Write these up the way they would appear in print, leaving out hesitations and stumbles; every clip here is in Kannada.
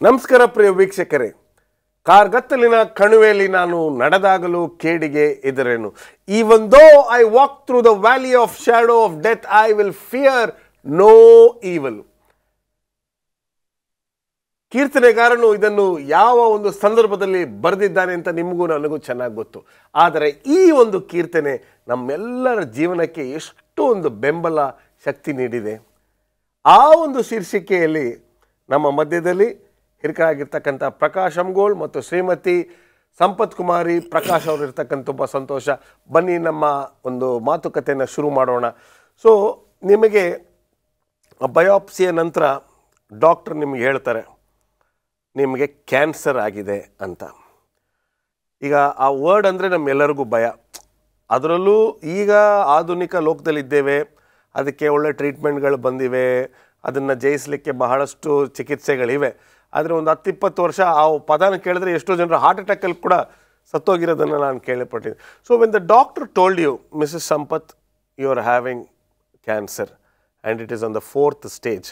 ನಮಸ್ಕಾರ ಪ್ರಿಯ ವೀಕ್ಷಕರೇ, ಕಾರ್ಗತ್ತಲಿನ ಕಣಿವೆಯಲ್ಲಿ ನಾನು ನಡೆದಾಗಲೂ ಕೇಡಿಗೆ ಎದುರೇನು. Even though I walk through the valley of shadow of death, I will fear no evil. ಕೀರ್ತನೆಗಾರನು ಇದನ್ನು ಯಾವ ಒಂದು ಸಂದರ್ಭದಲ್ಲಿ ಬರೆದಿದ್ದಾನೆ ಅಂತ ನಿಮಗೂ ನನಗೂ ಚೆನ್ನಾಗಿ ಗೊತ್ತು. ಆದರೆ ಈ ಒಂದು ಕೀರ್ತನೆ ನಮ್ಮೆಲ್ಲರ ಜೀವನಕ್ಕೆ ಎಷ್ಟು ಒಂದು ಬೆಂಬಲ ಶಕ್ತಿ ನೀಡಿದೆ. ಆ ಒಂದು ಶೀರ್ಷಿಕೆಯಲ್ಲಿ ನಮ್ಮ ಮಧ್ಯದಲ್ಲಿ ಹಿರಿಕರಾಗಿರ್ತಕ್ಕಂಥ ಪ್ರಕಾಶ್ ಅಮ್ಗೋಳ್ ಮತ್ತು ಶ್ರೀಮತಿ ಸಂಪತ್ ಕುಮಾರಿ ಪ್ರಕಾಶ್ ಅವರು ಇರ್ತಕ್ಕಂಥ ತುಂಬ ಸಂತೋಷ. ಬನ್ನಿ ನಮ್ಮ ಒಂದು ಮಾತುಕತೆಯನ್ನು ಶುರು ಮಾಡೋಣ. ಸೊ ನಿಮಗೆ ಬಯೋಪ್ಸಿಯ ನಂತರ ಡಾಕ್ಟರ್ ನಿಮಗೆ ಹೇಳ್ತಾರೆ ನಿಮಗೆ ಕ್ಯಾನ್ಸರ್ ಆಗಿದೆ ಅಂತ. ಈಗ ಆ ವರ್ಡ್ ಅಂದರೆ ನಮ್ಮೆಲ್ಲರಿಗೂ ಭಯ. ಅದರಲ್ಲೂ ಈಗ ಆಧುನಿಕ ಲೋಕದಲ್ಲಿದ್ದೇವೆ, ಅದಕ್ಕೆ ಒಳ್ಳೆ ಟ್ರೀಟ್ಮೆಂಟ್ಗಳು ಬಂದಿವೆ, ಅದನ್ನು ಜಯಿಸಲಿಕ್ಕೆ ಬಹಳಷ್ಟು ಚಿಕಿತ್ಸೆಗಳಿವೆ. ಆದರೆ ಒಂದು 10-20 ವರ್ಷ ಆ ಪದನ ಕೇಳಿದ್ರೆ ಎಷ್ಟೋ ಜನರು ಹಾರ್ಟ್ ಅಟ್ಯಾಕಲ್ಲಿ ಕೂಡ ಸತ್ತೋಗಿರೋದನ್ನು ನಾನು ಕೇಳಿಪಟ್ಟಿದ್ದೆ. So when the doctor told you, Mrs Sampath, you are having cancer and it is on the 4th stage,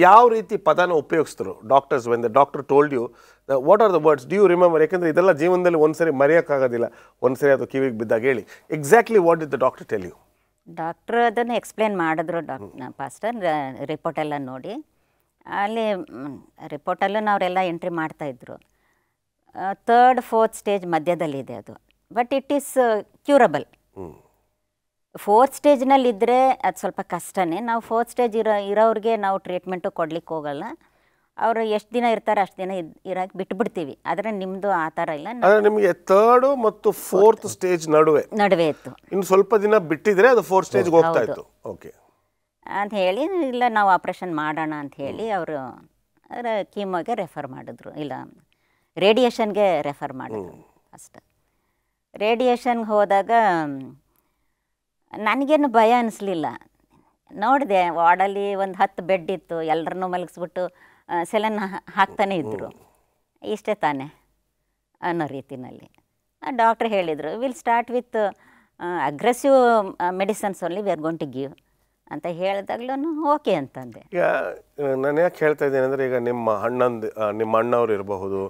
ಯಾವ ರೀತಿ ಪದನ ಉಪಯೋಗಿಸಿದ್ರು doctors? When the doctor told you, what are the words? Do you remember? ಯಾಕೆಂದರೆ ಇದೆಲ್ಲ ಜೀವನದಲ್ಲಿ ಒಂದ್ಸರಿ ಮರೆಯೋಕ್ಕಾಗೋದಿಲ್ಲ, ಒಂದ್ಸರಿ ಅದು ಕಿವಿಗೆ ಬಿದ್ದಾಗ. ಹೇಳಿ exactly what did the doctor tell you? Doctor ಅದನ್ನು ಎಕ್ಸ್ಪ್ಲೇನ್ ಮಾಡಿದ್ರು ಪಾಸ್ಟರ್, ರಿಪೋರ್ಟೆಲ್ಲ ನೋಡಿ. ಅಲ್ಲಿ ರಿಪೋರ್ಟಲ್ಲೂ ಅವರೆಲ್ಲ ಎಂಟ್ರಿ ಮಾಡ್ತಾಯಿದ್ರು. 3rd 4th stage ಮಧ್ಯದಲ್ಲಿದೆ ಅದು. But it is curable. 4th ಸ್ಟೇಜ್ನಲ್ಲಿದ್ದರೆ ಅದು ಸ್ವಲ್ಪ ಕಷ್ಟನೇ. ನಾವು 4th stage ಇರೋರಿಗೆ ನಾವು ಟ್ರೀಟ್ಮೆಂಟು ಕೊಡ್ಲಿಕ್ಕೆ ಹೋಗಲ್ಲ. ಅವರು ಎಷ್ಟು ದಿನ ಇರ್ತಾರೆ ಅಷ್ಟು ದಿನ ಇರೋಕ್ಕೆ ಬಿಟ್ಬಿಡ್ತೀವಿ. ಆದರೆ ನಿಮ್ಮದು ಆ ಥರ ಇಲ್ಲ. ನಿಮಗೆ 3rd ಮತ್ತು 4th stage ನಡುವೆ ಇತ್ತು. ಇನ್ನು ಸ್ವಲ್ಪ ದಿನ ಬಿಟ್ಟಿದ್ರೆ ಅದು 4th stage ಹೋಗ್ತಾ ಇತ್ತು. ಓಕೆ ಅಂತ ಹೇಳಿ, ಇಲ್ಲ ನಾವು ಆಪ್ರೇಷನ್ ಮಾಡೋಣ ಅಂತ ಹೇಳಿ ಅವರು ಕೀಮೋಗೆ ರೆಫರ್ ಮಾಡಿದ್ರು, ಇಲ್ಲ ರೇಡಿಯೇಷನ್ಗೆ ರೆಫರ್ ಮಾಡಿದ್ರು. ಫಸ್ಟ್ ರೇಡಿಯೇಷನ್ಗೆ ಹೋದಾಗ ನನಗೇನು ಭಯ ಅನ್ನಿಸ್ಲಿಲ್ಲ. ನೋಡಿದೆ ವಾರ್ಡಲ್ಲಿ ಒಂದು 10 ಬೆಡ್ ಇತ್ತು, ಎಲ್ಲರನ್ನೂ ಮಲಗಿಸ್ಬಿಟ್ಟು ಸೆಲನ್ ಹಾಕ್ತಾನೆ ಇದ್ದರು. ಇಷ್ಟೇ ತಾನೆ ಅನ್ನೋ ರೀತಿಯಲ್ಲಿ ಡಾಕ್ಟ್ರ್ ಹೇಳಿದರು, will start with aggressive medicines only, we are going to give ಅಂತ ಹೇಳಿದಾಗ್ಲೂ ಓಕೆ ಅಂತಂದೆ. ಈಗ ನಾನು ಯಾಕೆ ಹೇಳ್ತಾ ಇದ್ದೇನೆ ಅಂದರೆ, ಈಗ ನಿಮ್ಮ ಅಣ್ಣವ್ರು ಇರಬಹುದು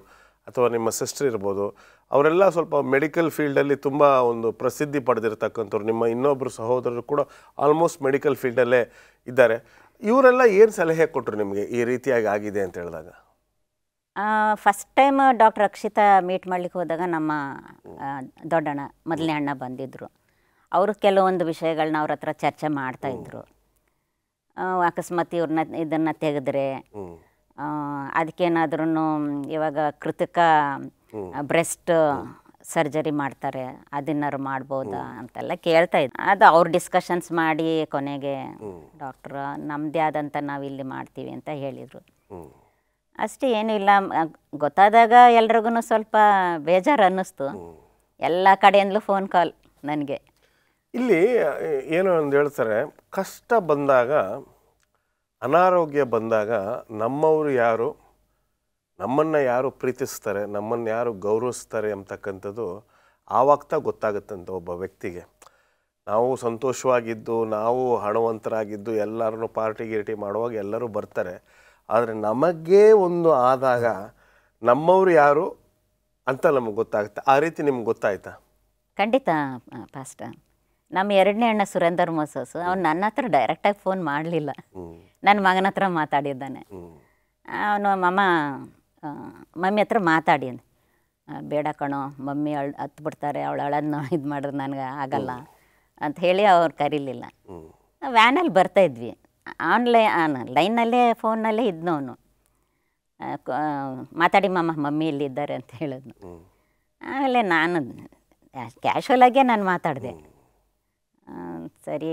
ಅಥವಾ ನಿಮ್ಮ ಸಿಸ್ಟರ್ ಇರ್ಬೋದು, ಅವರೆಲ್ಲ ಸ್ವಲ್ಪ ಮೆಡಿಕಲ್ ಫೀಲ್ಡಲ್ಲಿ ತುಂಬ ಒಂದು ಪ್ರಸಿದ್ಧಿ ಪಡೆದಿರ್ತಕ್ಕಂಥವ್ರು. ನಿಮ್ಮ ಇನ್ನೊಬ್ಬರು ಸಹೋದರರು ಕೂಡ ಆಲ್ಮೋಸ್ಟ್ ಮೆಡಿಕಲ್ ಫೀಲ್ಡಲ್ಲೇ ಇದ್ದಾರೆ. ಇವರೆಲ್ಲ ಏನು ಸಲಹೆ ಕೊಟ್ಟರು ನಿಮಗೆ ಈ ರೀತಿಯಾಗಿ ಆಗಿದೆ ಅಂತ ಹೇಳಿದಾಗ? First time doctor Akshita meet ಮಾಡ್ಲಿಕ್ಕೆ ಹೋದಾಗ ನಮ್ಮ ದೊಡ್ಡಣ್ಣ, ಮೊದಲನೇ ಅಣ್ಣ ಬಂದಿದ್ದರು. ಅವರು ಕೆಲವೊಂದು ವಿಷಯಗಳನ್ನ ಅವ್ರ ಹತ್ರ ಚರ್ಚೆ ಮಾಡ್ತಾಯಿದ್ರು. ಅಕಸ್ಮಾತ್ ಇದನ್ನು ತೆಗೆದ್ರೆ ಅದಕ್ಕೇನಾದ್ರೂ ಇವಾಗ ಕೃತಕ ಬ್ರೆಸ್ಟ್ ಸರ್ಜರಿ ಮಾಡ್ತಾರೆ, ಅದನ್ನಾರು ಮಾಡ್ಬೋದಾ ಅಂತೆಲ್ಲ ಕೇಳ್ತಾಯಿದ್ರು. ಅದು ಅವ್ರು ಡಿಸ್ಕಷನ್ಸ್ ಮಾಡಿ ಕೊನೆಗೆ ಡಾಕ್ಟ್ರ್ ನಮ್ಮದೇ ಆದಂಥ ನಾವು ಇಲ್ಲಿ ಮಾಡ್ತೀವಿ ಅಂತ ಹೇಳಿದರು. ಅಷ್ಟೇ, ಏನೂ ಇಲ್ಲ. ಗೊತ್ತಾದಾಗ ಎಲ್ರಿಗೂ ಸ್ವಲ್ಪ ಬೇಜಾರು ಅನ್ನಿಸ್ತು. ಎಲ್ಲ ಕಡೆಯಿಂದಲೂ ಫೋನ್ ಕಾಲ್ ನನಗೆ. ಇಲ್ಲಿ ಏನು ಅಂತ ಹೇಳ್ತಾರೆ, ಕಷ್ಟ ಬಂದಾಗ, ಅನಾರೋಗ್ಯ ಬಂದಾಗ ನಮ್ಮವರು ಯಾರು, ನಮ್ಮನ್ನು ಯಾರು ಪ್ರೀತಿಸ್ತಾರೆ, ನಮ್ಮನ್ನು ಯಾರು ಗೌರವಿಸ್ತಾರೆ ಅಂತಕ್ಕಂಥದ್ದು ಆವಾಗ್ತಾ ಗೊತ್ತಾಗುತ್ತಂತ ಒಬ್ಬ ವ್ಯಕ್ತಿಗೆ. ನಾವು ಸಂತೋಷವಾಗಿದ್ದು, ನಾವು ಹಣವಂತರಾಗಿದ್ದು, ಎಲ್ಲರೂ ಪಾರ್ಟಿ ಗಿರ್ಟಿ ಮಾಡುವಾಗ ಎಲ್ಲರೂ ಬರ್ತಾರೆ. ಆದರೆ ನಮಗೇ ಒಂದು ಆದಾಗ ನಮ್ಮವರು ಯಾರು ಅಂತ ನಮಗೆ ಗೊತ್ತಾಗುತ್ತೆ. ಆ ರೀತಿ ನಿಮ್ಗೆ ಗೊತ್ತಾಯ್ತಾ? ಖಂಡಿತ ಪಾಸ್ಟರ್. ನಮ್ಮ 2ನೇ ಅಣ್ಣ ಸುರೇಂದರ್ ಮೋಸಸ್, ಅವ್ನು ನನ್ನ ಹತ್ರ ಡೈರೆಕ್ಟಾಗಿ ಫೋನ್ ಮಾಡಲಿಲ್ಲ, ನನ್ನ ಮಗನ ಹತ್ರ ಮಾತಾಡಿದ್ದಾನೆ. ಅವನು ಮಮ್ಮಿ ಹತ್ರ ಮಾತಾಡಿ, ಬೇಡ ಕಣೋ ಮಮ್ಮಿ ಹತ್ಬಿಡ್ತಾರೆ, ಅವಳು ಅಳೋದನ್ನ ಇದು ಮಾಡಿದ್ರೆ ನನಗೆ ಆಗಲ್ಲ ಅಂತ ಹೇಳಿ ಅವ್ರು ಕರೀಲಿಲ್ಲ. ವ್ಯಾನಲ್ಲಿ ಬರ್ತಾಯಿದ್ವಿ, ಲೈನಲ್ಲೇ ಫೋನ್ನಲ್ಲೇ ಇದ್ನು ಅವನು. ಮಾತಾಡಿ ಮಮ್ಮಿ ಇಲ್ಲಿದ್ದಾರೆ ಅಂತ ಹೇಳಿದ್ನು. ಆಮೇಲೆ ನಾನು ಕ್ಯಾಶುವಲಾಗೇ ನಾನು ಮಾತಾಡಿದೆ. ಸರಿ,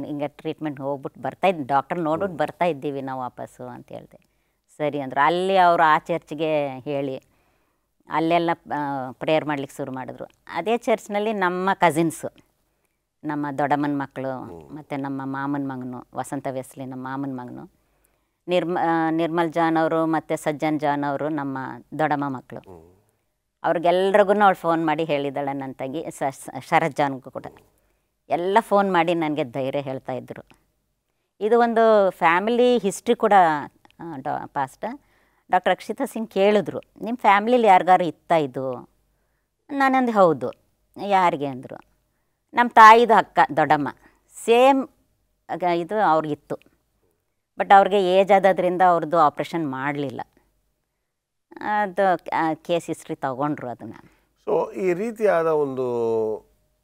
ಹಿಂಗೆ ಟ್ರೀಟ್ಮೆಂಟ್ ಹೋಗ್ಬಿಟ್ಟು ಬರ್ತಾಯಿದ್ದು, ಡಾಕ್ಟರ್ ನೋಡ್ಬಿಟ್ಟು ಬರ್ತಾಯಿದ್ದೀವಿ ನಾವು ವಾಪಸ್ಸು ಅಂತ ಹೇಳಿದೆ. ಸರಿ ಅಂದರು. ಅಲ್ಲಿ ಅವರು ಆ ಚರ್ಚ್ಗೆ ಹೇಳಿ ಅಲ್ಲೆಲ್ಲ ಪ್ರೇಯರ್ ಮಾಡ್ಲಿಕ್ಕೆ ಶುರು ಮಾಡಿದ್ರು. ಅದೇ ಚರ್ಚ್ನಲ್ಲಿ ನಮ್ಮ ಕಸಿನ್ಸು, ನಮ್ಮ ದೊಡ್ಡಮ್ಮನ ಮಕ್ಕಳು ಮತ್ತು ನಮ್ಮ ಮಾಮನ ಮಗನು ವಸಂತ ವೆಸ್ಲಿ, ನಮ್ಮ ಮಾಮನ ಮಗನು ನಿರ್ಮಲ್ ಜಾನ್ ಅವರು ಮತ್ತು ಸಜ್ಜನ್ ಜಾನ್ ಅವರು ನಮ್ಮ ದೊಡ್ಡಮ್ಮ ಮಕ್ಕಳು. ಅವ್ರಿಗೆಲ್ರಿಗೂ ಅವಳು ಫೋನ್ ಮಾಡಿ ಹೇಳಿದ್ದಾಳೆ, ನನ್ನ ತಂಗಿ ಶರತ್ ಜಾನ್ಗೂ ಕೂಡ ಎಲ್ಲ ಫೋನ್ ಮಾಡಿ ನನಗೆ ಧೈರ್ಯ ಹೇಳ್ತಾಯಿದ್ರು. ಇದು ಒಂದು ಫ್ಯಾಮಿಲಿ ಹಿಸ್ಟ್ರಿ ಕೂಡ ಪಾಸ್ಟ್. ಡಾಕ್ಟರ್ ಅಕ್ಷಿತಾ ಸಿಂಗ್ ಕೇಳಿದ್ರು, ನಿಮ್ಮ ಫ್ಯಾಮ್ಲಿಲಿ ಯಾರಿಗಾರು ಇತ್ತಾ ಇದು? ನಾನಂದು ಹೌದು. ಯಾರಿಗೆ ಅಂದರು. ನಮ್ಮ ತಾಯಿದು ಅಕ್ಕ ದೊಡ್ಡಮ್ಮ ಸೇಮ್ ಇದು ಅವ್ರಿಗಿತ್ತು. ಬಟ್ ಅವ್ರಿಗೆ ಏಜ್ ಆದದ್ರಿಂದ ಅವ್ರದ್ದು ಆಪ್ರೇಷನ್ ಮಾಡಲಿಲ್ಲ. ಅದು ಕೇಸ್ ಹಿಸ್ಟ್ರಿ ತಗೊಂಡ್ರು ಅದನ್ನು. ಸೊ ಈ ರೀತಿಯಾದ ಒಂದು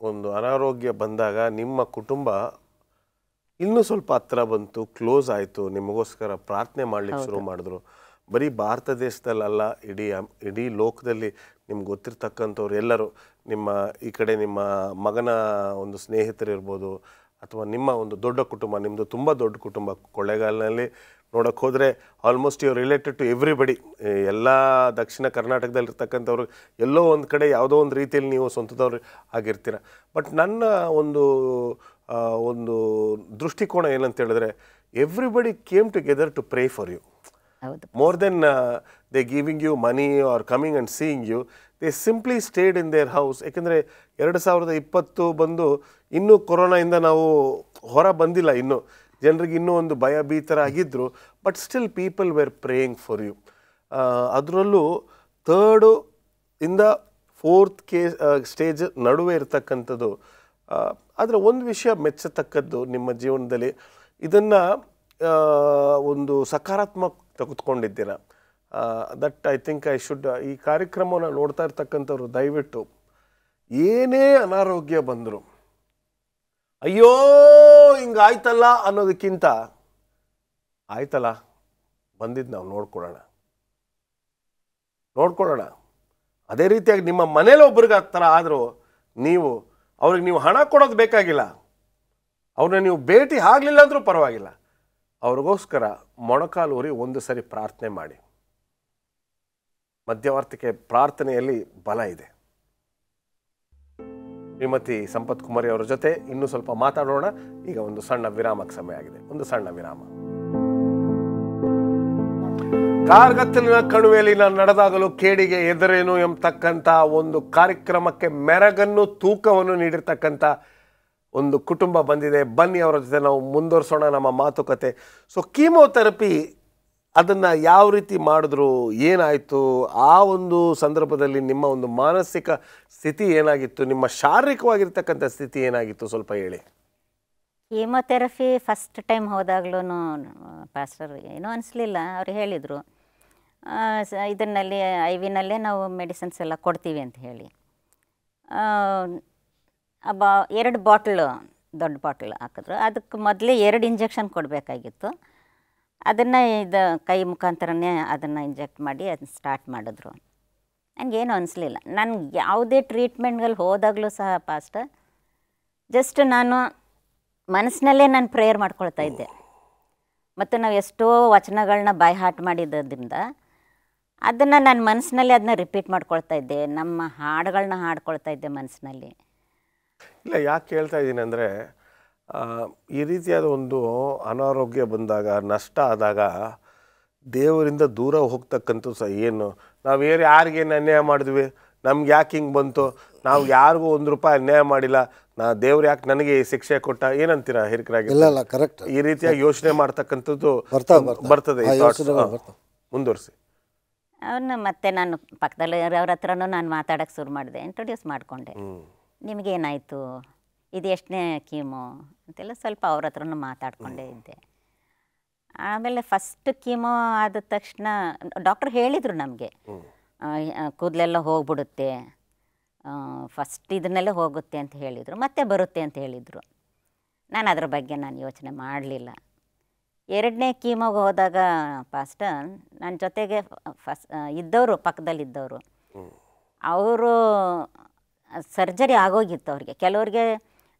ಒಂದು ಅನಾರೋಗ್ಯ ಬಂದಾಗ ನಿಮ್ಮ ಕುಟುಂಬ ಇನ್ನೂ ಸ್ವಲ್ಪ ಹತ್ರ ಬಂತು, ಕ್ಲೋಸ್ ಆಯಿತು, ನಿಮಗೋಸ್ಕರ ಪ್ರಾರ್ಥನೆ ಮಾಡಲಿಕ್ಕೆ ಶುರು ಮಾಡಿದ್ರು. ಬರೀ ಭಾರತ ದೇಶದಲ್ಲ, ಇಡೀ ಲೋಕದಲ್ಲಿ ನಿಮ್ಗೆ ಗೊತ್ತಿರ್ತಕ್ಕಂಥವ್ರು ಎಲ್ಲರೂ, ನಿಮ್ಮ ಈ ಕಡೆ ನಿಮ್ಮ ಮಗನ ಒಂದು ಸ್ನೇಹಿತರಿರ್ಬೋದು, ಅಥವಾ ನಿಮ್ಮ ಒಂದು ದೊಡ್ಡ ಕುಟುಂಬ, ನಿಮ್ಮದು ತುಂಬ ದೊಡ್ಡ ಕುಟುಂಬ. ಕೊಳ್ಳೇಗಾಲದಲ್ಲಿ ನೋಡೋಕ್ಕೆ ಹೋದರೆ almost you related to everybody. ಎಲ್ಲ ದಕ್ಷಿಣ ಕರ್ನಾಟಕದಲ್ಲಿರ್ತಕ್ಕಂಥವ್ರು ಎಲ್ಲೋ ಒಂದು ಕಡೆ ಯಾವುದೋ ಒಂದು ರೀತಿಯಲ್ಲಿ ನೀವು ಸ್ವಂತದವ್ರು ಆಗಿರ್ತೀರ. ಬಟ್ ನನ್ನ ಒಂದು ಒಂದು ದೃಷ್ಟಿಕೋನ ಏನಂತ ಹೇಳಿದ್ರೆ, everybody came together to pray for you. More then they giving you money or coming and seeing you, they simply stayed in their house. ಯಾಕೆಂದರೆ 2020 ಬಂದು ಇನ್ನೂ ಕೊರೋನಾಯಿಂದ ನಾವು ಹೊರ ಬಂದಿಲ್ಲ, ಇನ್ನೂ ಜನರಿಗೆ ಇನ್ನೂ ಒಂದು ಭಯಭೀತರಾಗಿದ್ದರು. But still people were praying for you. ಅದರಲ್ಲೂ 3rd ಇಂದ 4th ಸ್ಟೇಜ್ ನಡುವೆ ಇರ್ತಕ್ಕಂಥದ್ದು. ಆದರೆ ಒಂದು ವಿಷಯ ಮೆಚ್ಚತಕ್ಕದ್ದು ನಿಮ್ಮ ಜೀವನದಲ್ಲಿ, ಇದನ್ನು ಒಂದು ಸಕಾರಾತ್ಮಕ ತೆಗೆದುಕೊಂಡಿದ್ದೀರ. That I think I should, ಈ ಕಾರ್ಯಕ್ರಮವನ್ನು ನೋಡ್ತಾ ಇರ್ತಕ್ಕಂಥವ್ರು ದಯವಿಟ್ಟು ಏನೇ ಅನಾರೋಗ್ಯ ಬಂದರು ಅಯ್ಯೋ ಹಿಂಗಾಯ್ತಲ್ಲ ಅನ್ನೋದಕ್ಕಿಂತ, ಆಯ್ತಲ್ಲ ಬಂದಿದ್ದು ನಾವು ನೋಡ್ಕೊಳ್ಳೋಣ. ಅದೇ ರೀತಿಯಾಗಿ ನಿಮ್ಮ ಮನೇಲಿ ಒಬ್ರಿಗೆ ಆ ಥರ ಆದರೂ ಅವ್ರಿಗೆ ನೀವು ಹಣ ಕೊಡೋದು ಬೇಕಾಗಿಲ್ಲ, ಅವ್ರನ್ನ ನೀವು ಭೇಟಿ ಆಗಲಿಲ್ಲ ಅಂದರೂ ಪರವಾಗಿಲ್ಲ, ಅವ್ರಿಗೋಸ್ಕರ ಮೊಣಕಾಲೂರಿ ಒಂದು ಸರಿ ಪ್ರಾರ್ಥನೆ ಮಾಡಿ. ಮಧ್ಯವರ್ತಿಕೆ ಪ್ರಾರ್ಥನೆಯಲ್ಲಿ ಬಲ ಇದೆ. ಶ್ರೀಮತಿ ಸಂಪತ್ ಕುಮಾರಿ ಅವರ ಜೊತೆ ಇನ್ನೂ ಸ್ವಲ್ಪ ಮಾತಾಡೋಣ. ಈಗ ಒಂದು ಸಣ್ಣ ವಿರಾಮಕ್ಕೆ ಸಮಯ ಆಗಿದೆ, ಒಂದು ಸಣ್ಣ ವಿರಾಮ. ಕಾರ್ಗತ್ತಲಿನ ಕಣಿವೆಯಲ್ಲಿ ನಾನು ನಡೆದಾಗಲೂ ಕೇಡಿಗೆ ಎದುರೇನು ಎಂಬತಕ್ಕಂಥ ಒಂದು ಕಾರ್ಯಕ್ರಮಕ್ಕೆ ಮೆರಗನ್ನು ತೂಕವನ್ನು ನೀಡಿರ್ತಕ್ಕಂಥ ಒಂದು ಕುಟುಂಬ ಬಂದಿದೆ. ಬನ್ನಿ ಅವರ ಜೊತೆ ನಾವು ಮುಂದುವರಿಸೋಣ ನಮ್ಮ ಮಾತುಕತೆ. ಸೊ ಕೀಮೋಥೆರಪಿ ಅದನ್ನು ಯಾವ ರೀತಿ ಮಾಡಿದ್ರು, ಏನಾಯಿತು, ಆ ಒಂದು ಸಂದರ್ಭದಲ್ಲಿ ನಿಮ್ಮ ಒಂದು ಮಾನಸಿಕ ಸ್ಥಿತಿ ಏನಾಗಿತ್ತು, ನಿಮ್ಮ ಶಾರೀರಿಕವಾಗಿರ್ತಕ್ಕಂಥ ಸ್ಥಿತಿ ಏನಾಗಿತ್ತು, ಸ್ವಲ್ಪ ಹೇಳಿ. ಕೀಮೋಥೆರಪಿ ಫಸ್ಟ್ ಟೈಮ್ ಹೋದಾಗ್ಲೂ ಪಾಸ್ಟರ್ ಏನೂ ಅನಿಸ್ಲಿಲ್ಲ. ಅವ್ರು ಹೇಳಿದರು, ಇದನ್ನಲ್ಲಿ IV-ನಲ್ಲೇ ನಾವು ಮೆಡಿಸಿನ್ಸ್ ಎಲ್ಲ ಕೊಡ್ತೀವಿ ಅಂತ ಹೇಳಿ 2 ಬಾಟ್ಲು ದೊಡ್ಡ ಬಾಟ್ಲ್ ಹಾಕಿದ್ರು. ಅದಕ್ಕೆ ಮೊದಲೇ 2 ಇಂಜೆಕ್ಷನ್ ಕೊಡಬೇಕಾಗಿತ್ತು. ಅದನ್ನು ಕೈ ಮುಖಾಂತರನೇ ಅದನ್ನು ಇಂಜೆಕ್ಟ್ ಮಾಡಿ ಅದನ್ನ ಸ್ಟಾರ್ಟ್ ಮಾಡಿದ್ರು. ನನಗೇನು ಅನಿಸ್ಲಿಲ್ಲ. ನನಗೆ ಯಾವುದೇ ಟ್ರೀಟ್ಮೆಂಟ್ಗಳು ಹೋದಾಗಲೂ ಸಹ ಪಾಸ್ಟರ್ ಜಸ್ಟ್ ನಾನು ಮನಸ್ಸಿನಲ್ಲೇ ನಾನು ಪ್ರೇಯರ್ ಮಾಡ್ಕೊಳ್ತಾ ಇದ್ದೆ. ಮತ್ತು ನಾವು ಎಷ್ಟೋ ವಚನಗಳನ್ನ ಬೈ ಹಾರ್ಟ್ ಮಾಡಿದ್ದರಿಂದ ಅದನ್ನು ನಾನು ಮನಸ್ಸಿನಲ್ಲಿ ಅದನ್ನ ರಿಪೀಟ್ ಮಾಡ್ಕೊಳ್ತಾ ಇದ್ದೆ. ನಮ್ಮ ಹಾಡುಗಳನ್ನ ಹಾಡ್ಕೊಳ್ತಾ ಇದ್ದೆ ಮನಸ್ಸಿನಲ್ಲಿ. ಇಲ್ಲ, ಯಾಕೆ ಹೇಳ್ತಾ ಇದ್ದೀನಿ ಅಂದರೆ, ಈ ರೀತಿಯಾದ ಒಂದು ಅನಾರೋಗ್ಯ ಬಂದಾಗ, ನಷ್ಟ ಆದಾಗ ದೇವರಿಂದ ದೂರ ಹೋಗ್ತಕ್ಕಂಥ ಏನು, ನಾವು ಯಾರಿಗೇನು ಅನ್ಯಾಯ ಮಾಡಿದ್ವಿ, ನಮ್ಗೆ ಯಾಕೆ ಹಿಂಗೆ ಬಂತು, ನಾವು ಯಾರಿಗೂ ₹1 ಅನ್ಯಾಯ ಮಾಡಿಲ್ಲ, ದೇವ್ರು ಯಾಕೆ ನನಗೆ ಶಿಕ್ಷೆ ಕೊಟ್ಟ, ಏನಂತೀರಾ ಹಿರಿಕರಾಗಿ? ಇಲ್ಲ, ಕರೆಕ್ಟ್. ಈ ರೀತಿಯಾಗಿ ಯೋಚನೆ ಮಾಡ್ತಕ್ಕಂಥದ್ದು ಬರ್ತದೆ. ಮುಂದುವರಿಸಿ. ಅವನ್ನ ಮತ್ತೆ ನಾನು ಪಕ್ಕದಲ್ಲಿ ಅವ್ರ ಹತ್ರನೂ ನಾನು ಮಾತಾಡೋಕ್ಕೆ ಶುರು ಮಾಡಿದೆ, ಇಂಟ್ರೊಡ್ಯೂಸ್ ಮಾಡಿಕೊಂಡೆ. ನಿಮಗೇನಾಯಿತು, ಇದು ಎಷ್ಟನೇ ಕೀಮೋ ಅಂತೆಲ್ಲ ಸ್ವಲ್ಪ ಅವ್ರ ಹತ್ರನೂ ಮಾತಾಡಿಕೊಂಡೇ ಇದ್ದೆ. ಆಮೇಲೆ ಫಸ್ಟ್ ಕೀಮೋ ಆದ ತಕ್ಷಣ ಡಾಕ್ಟ್ರ್ ಹೇಳಿದರು ನಮಗೆ, ಕೂದಲೆಲ್ಲ ಹೋಗ್ಬಿಡುತ್ತೆ, ಫಸ್ಟ್ ಇದನ್ನೆಲ್ಲ ಹೋಗುತ್ತೆ ಅಂತ ಹೇಳಿದರು, ಮತ್ತೆ ಬರುತ್ತೆ ಅಂತ ಹೇಳಿದರು. ನಾನು ಅದ್ರ ಬಗ್ಗೆ ನಾನು ಯೋಚನೆ ಮಾಡಲಿಲ್ಲ. 2ನೇ ಕೀಮೋಗೆ ಹೋದಾಗ ಪಾಸ್ಟರ್ ನನ್ನ ಜೊತೆಗೆ ಇದ್ದವರು, ಪಕ್ಕದಲ್ಲಿದ್ದವರು, ಅವರು ಸರ್ಜರಿ ಆಗೋಗಿತ್ತು ಅವ್ರಿಗೆ. ಕೆಲವ್ರಿಗೆ